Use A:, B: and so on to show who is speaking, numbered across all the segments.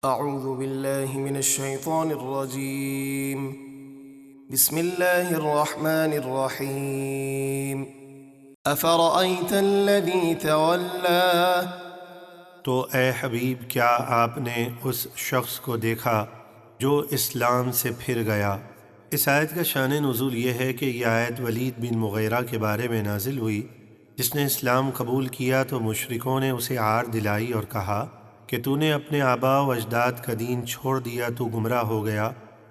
A: اعوذ باللہ من الشیطان الرجیم بسم اللہ الرحمن الرحیم افرأیت الذی تولی
B: تو اے حبیب کیا آپ نے اس شخص کو دیکھا جو اسلام سے پھر گیا۔ اس آیت کا شان نزول یہ ہے کہ یہ آیت ولید بن مغیرہ کے بارے میں نازل ہوئی، جس نے اسلام قبول کیا تو مشرکوں نے اسے عار دلائی اور کہا کہ تو نے اپنے آباء و اجداد کا دین چھوڑ دیا، تو گمراہ ہو گیا۔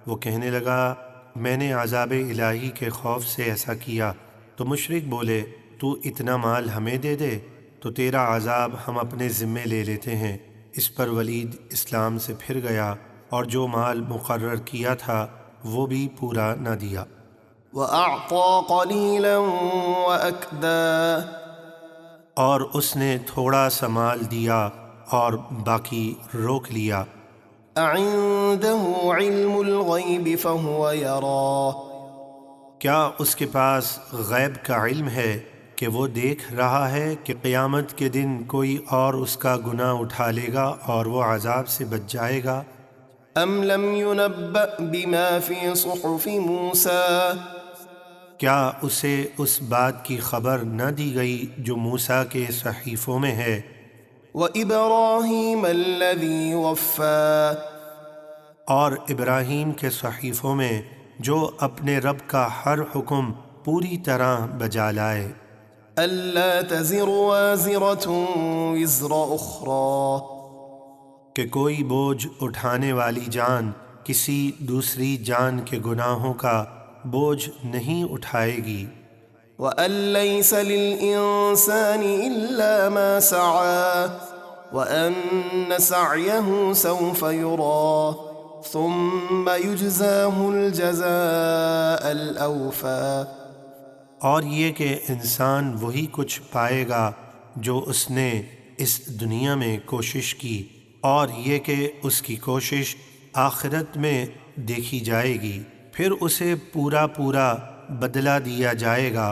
B: وہ کہنے لگا میں نے عذاب الہی کے خوف سے ایسا کیا۔ تو مشرک بولے تو اتنا مال ہمیں دے دے تو تیرا عذاب ہم اپنے ذمے لے لیتے ہیں۔ اس پر ولید اسلام سے پھر گیا اور جو مال مقرر کیا تھا وہ بھی پورا نہ دیا۔
A: وَأَعْطَى قَلِيلًا وَأَكْدَى
B: اور اس نے تھوڑا سا مال دیا اور باقی روک لیا۔
A: أَعِندَهُ عِلْمُ الْغَيْبِ فَهُوَ يَرَى
B: کیا اس کے پاس غیب کا علم ہے کہ وہ دیکھ رہا ہے کہ قیامت کے دن کوئی اور اس کا گناہ اٹھا لے گا اور وہ عذاب سے بچ جائے گا؟
A: أَمْ لَمْ يُنَبَّأْ بِمَا فِي صُحُفِ مُوسَى
B: کیا اسے اس بات کی خبر نہ دی گئی جو موسیٰ کے صحیفوں میں ہے؟
A: وَإِبْرَاهِيمَ الَّذِي وَفَّى
B: اور ابراہیم کے صحیفوں میں جو اپنے رب کا ہر حکم پوری طرح بجا لائے۔
A: أَلَّا تَزِرُ وَازِرَةٌ وِزْرَ أُخْرَى
B: کہ کوئی بوجھ اٹھانے والی جان کسی دوسری جان کے گناہوں کا بوجھ نہیں اٹھائے گی۔
A: وَأَن لَّيْسَ لِلْإِنسَانِ إِلَّا مَا سَعَىٰ وَأَنَّ سَعْيَهُ سَوْفَ يُرَىٰ ثُمَّ يُجْزَاهُ الْجَزَاءَ الْأَوْفَىٰ
B: اور یہ کہ انسان وہی کچھ پائے گا جو اس نے اس دنیا میں کوشش کی، اور یہ کہ اس کی کوشش آخرت میں دیکھی جائے گی، پھر اسے پورا پورا بدلہ دیا جائے گا۔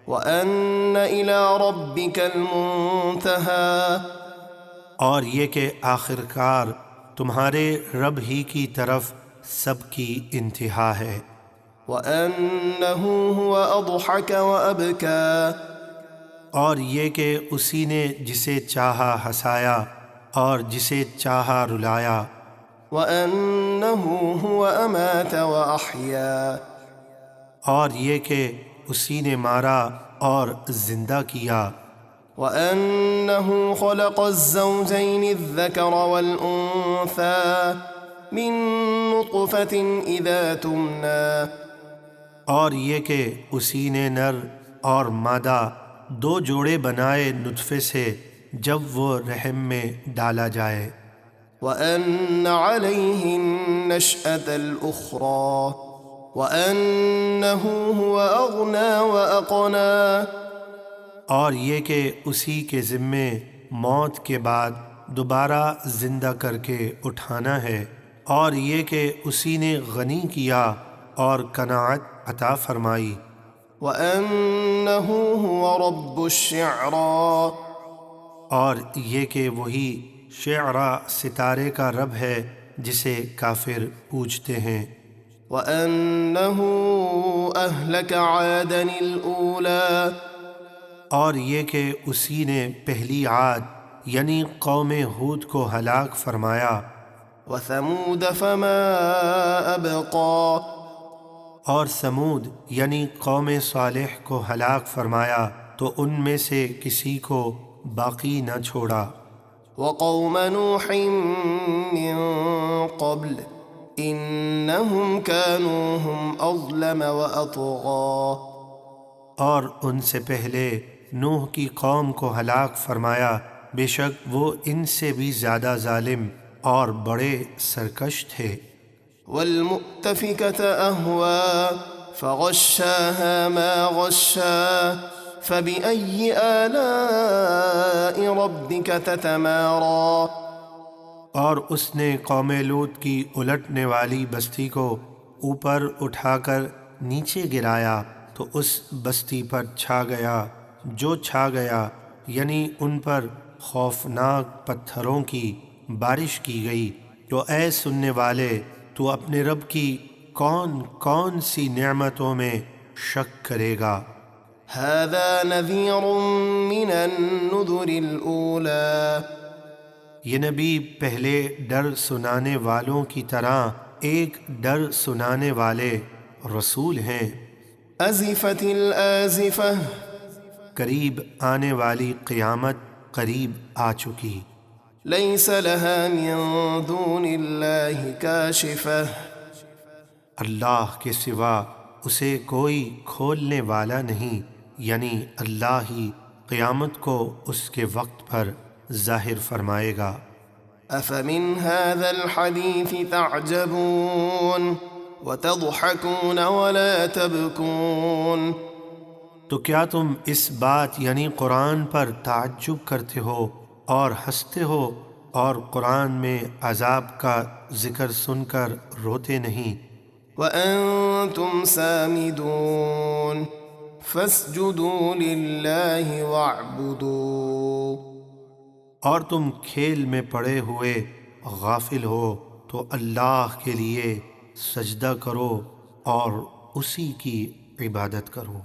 A: وَأَنَّ إِلَىٰ رَبِّكَ الْمُنتَهَىٰ
B: اور یہ کہ آخر کار تمہارے رب ہی کی طرف سب کی انتہا ہے۔
A: وَأَنَّهُ هُوَ أَضْحَكَ وَأَبْكَىٰ
B: اور یہ کہ اسی نے جسے چاہا ہنسایا اور جسے چاہا رلایا۔
A: وَأَنَّهُ هُوَ أَمَاتَ وَأَحْيَا
B: اور یہ کہ اسی نے مارا اور زندہ کیا۔
A: وَأَنَّهُ خَلَقَ الزَّوْجَيْنِ الذَّكَرَ وَالْأُنثَىٰ مِن نُّطْفَةٍ إِذَا تُمْنَىٰ
B: اور یہ کہ اسی نے نر اور مادہ دو جوڑے بنائے نطفے سے جب وہ رحم میں ڈالا جائے۔
A: وَأَنَّ عَلَيْهِ النَّشْأَةَ الْأُخْرَىٰ وَأَنَّهُ هُوَ أَغْنَىٰ وَأَقْنَىٰ
B: اور یہ کہ اسی کے ذمے موت کے بعد دوبارہ زندہ کر کے اٹھانا ہے، اور یہ کہ اسی نے غنی کیا اور قناعت عطا فرمائی۔
A: وَأَنَّهُ هُوَ رَبُّ الشِّعْرَىٰ
B: اور یہ کہ وہی شعرا ستارے کا رب ہے جسے کافر پوجتے ہیں۔
A: وَأَنَّهُ أَهْلَكَ عَادًا الْأُولَىٰ
B: اور یہ کہ اسی نے پہلی عاد یعنی قوم ہود کو ہلاک فرمایا۔
A: وَثَمُودَ فَمَا أَبْقَىٰ
B: اور سمود یعنی قوم صالح کو ہلاک فرمایا تو ان میں سے کسی کو باقی نہ چھوڑا۔
A: وَقَوْمَ نُوحٍ مِّن قَبْلُ إِنَّهُمْ كَانُوا هُمْ أَظْلَمَ وَأَطْغَىٰ
B: اور ان سے پہلے نوح کی قوم کو ہلاک فرمایا، بے شک وہ ان سے بھی زیادہ ظالم اور بڑے سرکش تھے۔
A: وَالْمُؤْتَفِكَةَ أَهْوَىٰ فَغَشَّاهَا مَا غَشَّىٰ فَبِأَيِّ آلَاءِ رَبِّكَ تَتَمَارَىٰ
B: اور اس نے قوم لوط کی الٹنے والی بستی کو اوپر اٹھا کر نیچے گرایا تو اس بستی پر چھا گیا جو چھا گیا، یعنی ان پر خوفناک پتھروں کی بارش کی گئی تو اے سننے والے تو اپنے رب کی کون کون سی نعمتوں میں شک کرے گا؟
A: هذا نذير من النذر الأولى
B: یہ نبی پہلے ڈر سنانے والوں کی طرح ایک ڈر سنانے والے رسول ہیں۔
A: أزفت الآزفة
B: قریب آنے والی قیامت قریب آ چکی،
A: ليس لها من دون الله كاشفة
B: اللہ کے سوا اسے کوئی کھولنے والا نہیں، یعنی اللہ ہی قیامت کو اس کے وقت پر ظاہر فرمائے گا۔
A: أفمن هذا الحديث تعجبون وتضحكون ولا تبكون
B: تو کیا تم اس بات یعنی قرآن پر تعجب کرتے ہو اور ہنستے ہو، اور قرآن میں عذاب کا ذکر سن کر روتے نہیں؟
A: وأنتم سامدون فاسجدوا لله واعبدوا
B: اور تم کھیل میں پڑے ہوئے غافل ہو تو اللہ کے لیے سجدہ کرو اور اسی کی عبادت کرو۔